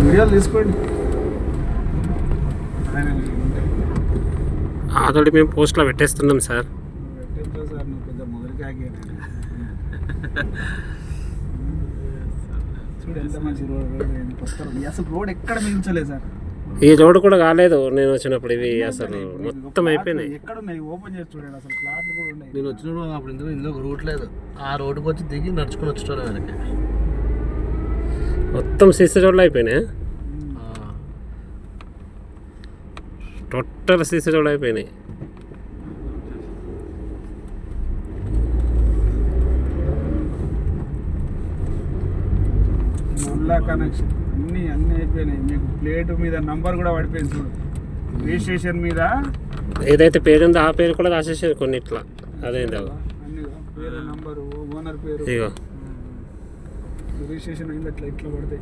వీడియోలు తీసుకోండి. ఆల్రెడీ మేము పోస్ట్లో పెట్టేస్తున్నాం సార్. పెట్టేస్తా సార్, నువ్వు పెద్ద మొదటికాకే. చూడు ఎంత మంచి రోడ్. అసలు రోడ్ ఎక్కడ మిగించలేదు సార్. ఈ రోడ్ కూడా కాలేదు నేను వచ్చినప్పుడు. ఇవి అసలు మొత్తం అయిపోయినాయి. ఎక్కడ ఉన్నాయి ఓపెన్ చేసి చూడండి. అసలు ప్లాట్లు కూడా ఉన్నాయి. నేను వచ్చినప్పుడు అప్పుడు ఇందులో రూట్ లేదు. ఆ రోడ్డుకి వచ్చి దిగి నడుచుకుని వచ్చేటోళ్ళు వెనక్కి. మొత్తం సీసీ రోడ్లు అయిపోయినాయి. టోటల్ సీసీ రోడ్లు అయిపోయినాయి. నల్లా కనెక్షన్ అన్నీ అయిపోయినాయి. మీకు ప్లేట్ మీద నంబర్ కూడా పడిపోయింది చూడు. రిజిస్ట్రేషన్ మీద ఏదైతే పేరు ఉందో ఆ పేరు కూడా రాసేసారు కొన్ని ఇట్లా. అదేంది అన్ని పేరు నంబరు ఓనర్ పేరు ఇగో రిజిస్ట్రేషన్ అయింది. అట్లా ఇట్లా పడతాయి.